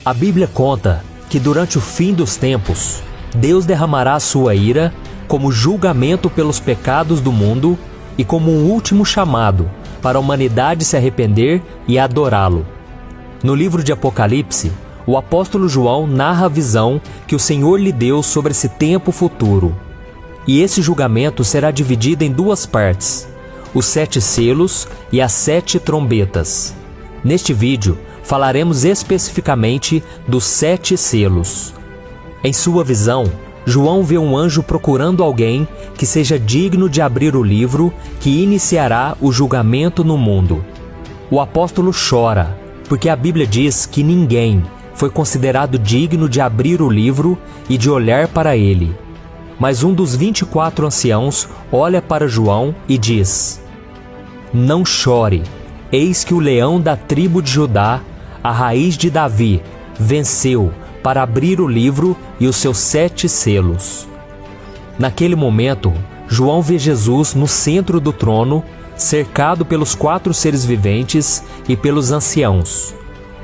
A Bíblia conta que durante o fim dos tempos, Deus derramará a sua ira como julgamento pelos pecados do mundo e como um último chamado para a humanidade se arrepender e adorá-lo. No livro de Apocalipse, o apóstolo João narra a visão que o Senhor lhe deu sobre esse tempo futuro. E esse julgamento será dividido em duas partes: os 7 selos e as 7 trombetas. Neste vídeo, falaremos especificamente dos 7 selos. Em sua visão, João vê um anjo procurando alguém que seja digno de abrir o livro que iniciará o julgamento no mundo. O apóstolo chora, porque a Bíblia diz que ninguém foi considerado digno de abrir o livro e de olhar para ele. Mas um dos 24 anciãos olha para João e diz: "Não chore, eis que o leão da tribo de Judá, a raiz de Davi, venceu para abrir o livro e os seus 7 selos." Naquele momento, João vê Jesus no centro do trono, cercado pelos 4 seres viventes e pelos anciãos.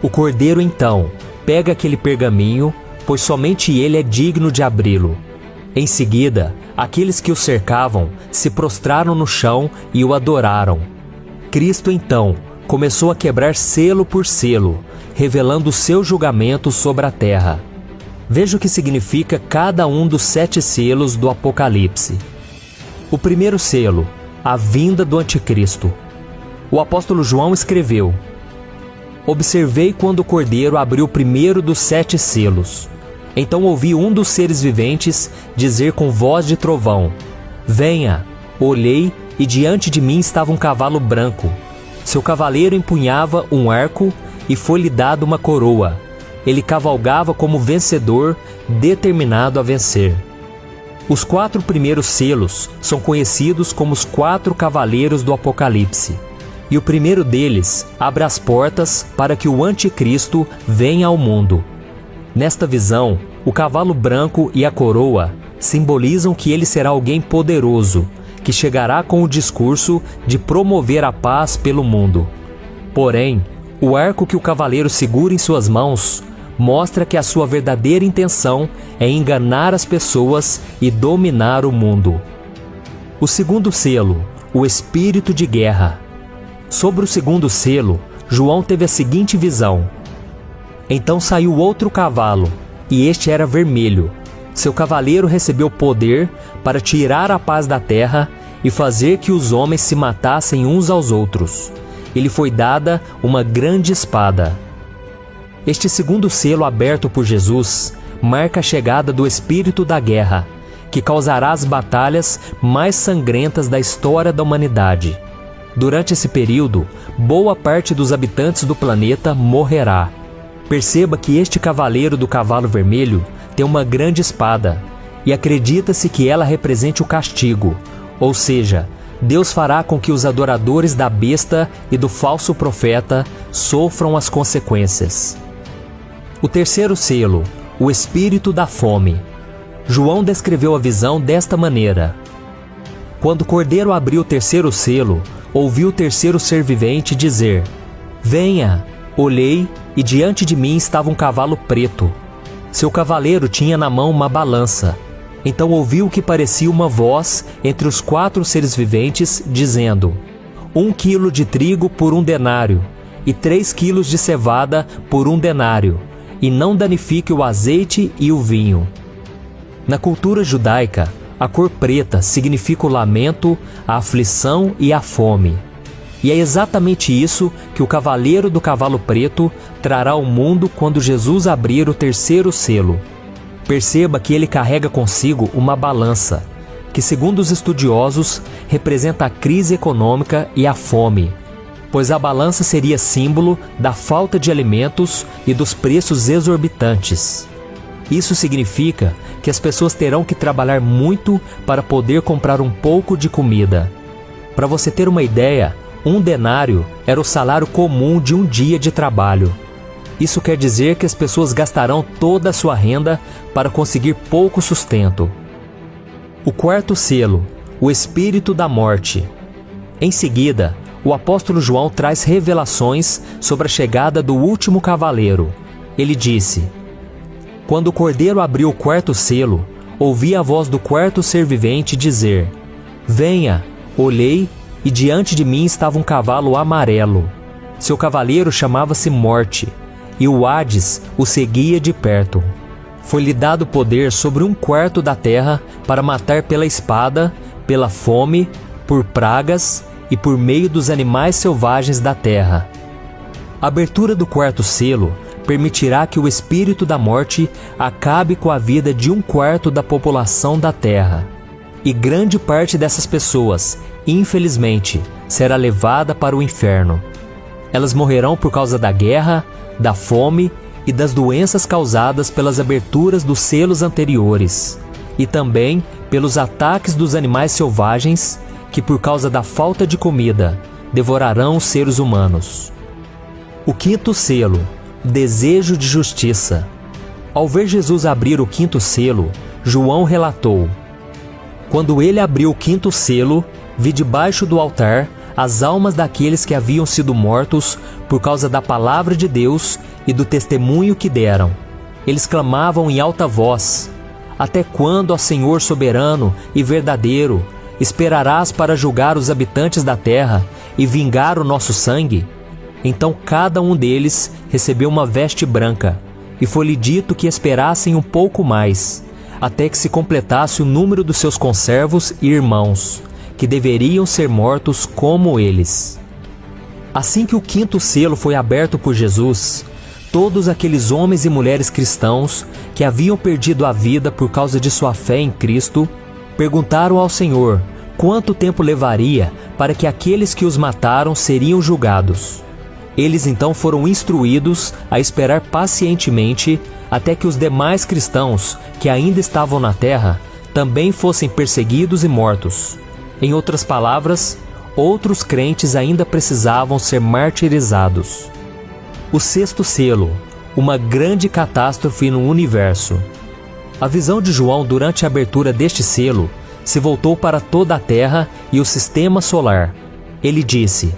O cordeiro então pega aquele pergaminho, pois somente ele é digno de abri-lo. Em seguida, aqueles que o cercavam se prostraram no chão e o adoraram. Cristo então começou a quebrar selo por selo, revelando o seu julgamento sobre a terra. Veja o que significa cada um dos 7 selos do Apocalipse. O primeiro selo, a vinda do anticristo. O apóstolo João escreveu: "Observei quando o cordeiro abriu o primeiro dos 7 selos. Então ouvi um dos seres viventes dizer com voz de trovão: Venha! Olhei e diante de mim estava um cavalo branco. Seu cavaleiro empunhava um arco e foi-lhe dada uma coroa. Ele cavalgava como vencedor, determinado a vencer." Os 4 primeiros selos são conhecidos como os 4 cavaleiros do Apocalipse. E o primeiro deles abre as portas para que o anticristo venha ao mundo. Nesta visão, o cavalo branco e a coroa simbolizam que ele será alguém poderoso, que chegará com o discurso de promover a paz pelo mundo. Porém, o arco que o cavaleiro segura em suas mãos mostra que a sua verdadeira intenção é enganar as pessoas e dominar o mundo. O segundo selo, o espírito de guerra. Sobre o segundo selo, João teve a seguinte visão: "Então saiu outro cavalo, e este era vermelho. Seu cavaleiro recebeu poder para tirar a paz da terra e fazer que os homens se matassem uns aos outros. Ele foi dada uma grande espada." Este segundo selo aberto por Jesus marca a chegada do espírito da guerra, que causará as batalhas mais sangrentas da história da humanidade. Durante esse período, boa parte dos habitantes do planeta morrerá. Perceba que este cavaleiro do cavalo vermelho tem uma grande espada, e acredita-se que ela represente o castigo, ou seja, Deus fará com que os adoradores da besta e do falso profeta sofram as consequências. O terceiro selo, o espírito da fome. João descreveu a visão desta maneira: "Quando o cordeiro abriu o terceiro selo, ouvi o terceiro ser vivente dizer: Venha! Olhei e diante de mim estava um cavalo preto. Seu cavaleiro tinha na mão uma balança. Então ouvi o que parecia uma voz entre os 4 seres viventes, dizendo: 1 quilo de trigo por 1 denário, e 3 quilos de cevada por 1 denário, e não danifique o azeite e o vinho." Na cultura judaica, a cor preta significa o lamento, a aflição e a fome. E é exatamente isso que o cavaleiro do cavalo preto trará ao mundo quando Jesus abrir o terceiro selo. Perceba que ele carrega consigo uma balança, que segundo os estudiosos representa a crise econômica e a fome, pois a balança seria símbolo da falta de alimentos e dos preços exorbitantes. Isso significa que as pessoas terão que trabalhar muito para poder comprar um pouco de comida. Para você ter uma ideia, 1 denário era o salário comum de um dia de trabalho. Isso quer dizer que as pessoas gastarão toda a sua renda para conseguir pouco sustento. O quarto selo, o espírito da morte. Em seguida, o apóstolo João traz revelações sobre a chegada do último cavaleiro. ele disse: Quando o cordeiro abriu o quarto selo, ouvi a voz do quarto ser vivente dizer: Venha. Olhei, e diante de mim estava um cavalo amarelo. Seu cavaleiro chamava-se Morte, e o Hades o seguia de perto. Foi-lhe dado poder sobre 1/4 da terra para matar pela espada, pela fome, por pragas e por meio dos animais selvagens da terra. A abertura do quarto selo permitirá que o espírito da morte acabe com a vida de 1/4 da população da terra. E grande parte dessas pessoas, infelizmente, será levada para o inferno. Elas morrerão por causa da guerra, da fome e das doenças causadas pelas aberturas dos selos anteriores, e também pelos ataques dos animais selvagens que, por causa da falta de comida, devorarão os seres humanos. O quinto selo, desejo de justiça. Ao ver Jesus abrir o quinto selo, João relatou: Quando ele abriu o quinto selo, vi debaixo do altar as almas daqueles que haviam sido mortos por causa da palavra de Deus e do testemunho que deram. Eles clamavam em alta voz: Até quando, ó Senhor soberano e verdadeiro, esperarás para julgar os habitantes da terra e vingar o nosso sangue? Então cada um deles recebeu uma veste branca, e foi-lhe dito que esperassem um pouco mais, até que se completasse o número dos seus conservos e irmãos, que deveriam ser mortos como eles. Assim que o quinto selo foi aberto por Jesus, todos aqueles homens e mulheres cristãos que haviam perdido a vida por causa de sua fé em Cristo, perguntaram ao Senhor quanto tempo levaria para que aqueles que os mataram seriam julgados. Eles então foram instruídos a esperar pacientemente até que os demais cristãos que ainda estavam na terra também fossem perseguidos e mortos. Em outras palavras, outros crentes ainda precisavam ser martirizados. O sexto selo, uma grande catástrofe no universo. A visão de João durante a abertura deste selo se voltou para toda a Terra e o sistema solar. Ele disse: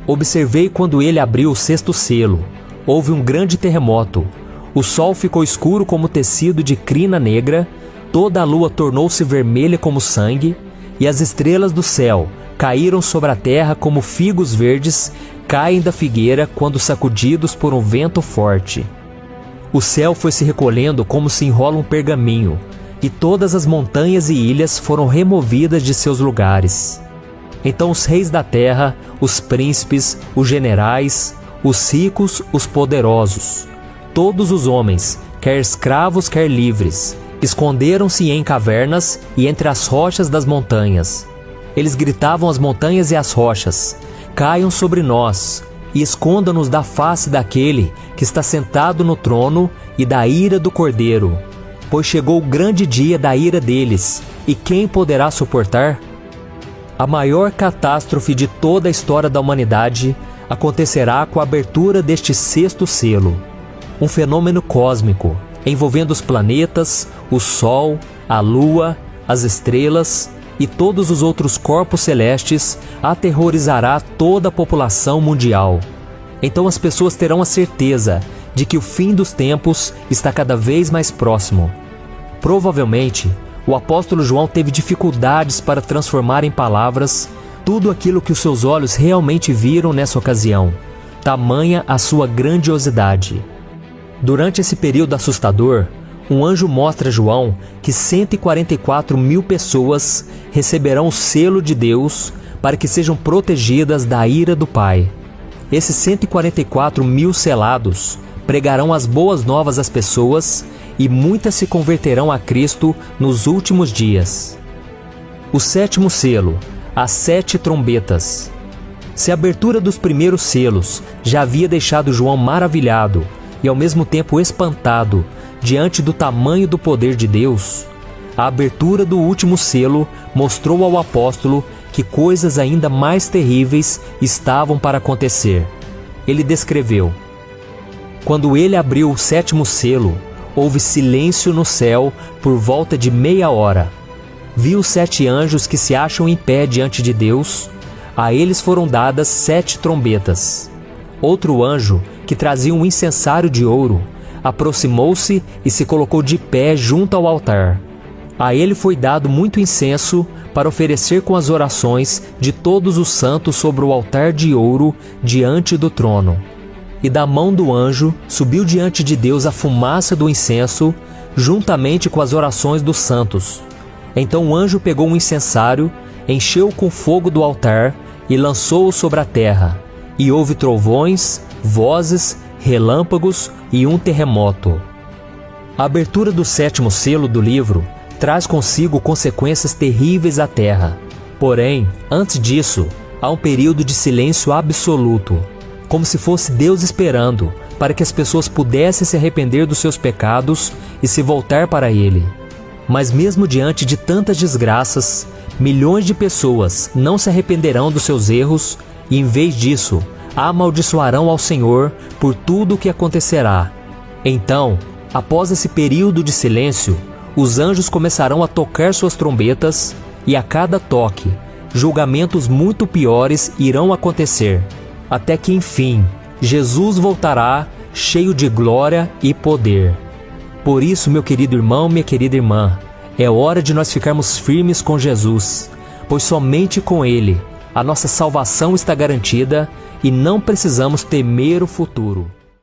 Observei quando ele abriu o sexto selo. Houve um grande terremoto. O sol ficou escuro como tecido de crina negra, toda a lua tornou-se vermelha como sangue, e as estrelas do céu caíram sobre a terra como figos verdes caem da figueira quando sacudidos por um vento forte. O céu foi se recolhendo como se enrola um pergaminho, e todas as montanhas e ilhas foram removidas de seus lugares. Então os reis da terra, os príncipes, os generais, os ricos, os poderosos, todos os homens, quer escravos, quer livres, esconderam-se em cavernas e entre as rochas das montanhas. Eles gritavam às montanhas e às rochas: Caiam sobre nós e esconda-nos da face daquele que está sentado no trono e da ira do Cordeiro, pois chegou o grande dia da ira deles, e quem poderá suportar? A maior catástrofe de toda a história da humanidade acontecerá com a abertura deste sexto selo, um fenômeno cósmico envolvendo os planetas, o Sol, a Lua, as estrelas e todos os outros corpos celestes, aterrorizará toda a população mundial. Então as pessoas terão a certeza de que o fim dos tempos está cada vez mais próximo. Provavelmente, o apóstolo João teve dificuldades para transformar em palavras tudo aquilo que os seus olhos realmente viram nessa ocasião, tamanha a sua grandiosidade. Durante esse período assustador, um anjo mostra a João que 144 mil pessoas receberão o selo de Deus para que sejam protegidas da ira do Pai. Esses 144 mil selados pregarão as boas novas às pessoas e muitas se converterão a Cristo nos últimos dias. O sétimo selo, as 7 trombetas. Se a abertura dos primeiros selos já havia deixado João maravilhado e ao mesmo tempo espantado diante do tamanho do poder de Deus, a abertura do último selo mostrou ao apóstolo que coisas ainda mais terríveis estavam para acontecer. Ele descreveu: Quando ele abriu o sétimo selo, houve silêncio no céu por volta de meia hora. Vi os 7 anjos que se acham em pé diante de Deus. A eles foram dadas 7 trombetas. outro anjo, que trazia um incensário de ouro, aproximou-se e se colocou de pé junto ao altar. A ele foi dado muito incenso para oferecer com as orações de todos os santos sobre o altar de ouro diante do trono. E da mão do anjo subiu diante de Deus a fumaça do incenso, juntamente com as orações dos santos. Então o anjo pegou um incensário, encheu-o com fogo do altar e lançou-o sobre a terra. E houve trovões, vozes, relâmpagos e um terremoto. A abertura do 7º selo do livro traz consigo consequências terríveis à terra. Porém, antes disso, há um período de silêncio absoluto, como se fosse Deus esperando para que as pessoas pudessem se arrepender dos seus pecados e se voltar para Ele. Mas mesmo diante de tantas desgraças, milhões de pessoas não se arrependerão dos seus erros e, em vez disso, amaldiçoarão ao Senhor por tudo o que acontecerá. Então, após esse período de silêncio, os anjos começarão a tocar suas trombetas e a cada toque, julgamentos muito piores irão acontecer, até que, enfim, Jesus voltará cheio de glória e poder. Por isso, meu querido irmão, minha querida irmã, é hora de nós ficarmos firmes com Jesus, pois somente com Ele a nossa salvação está garantida e não precisamos temer o futuro.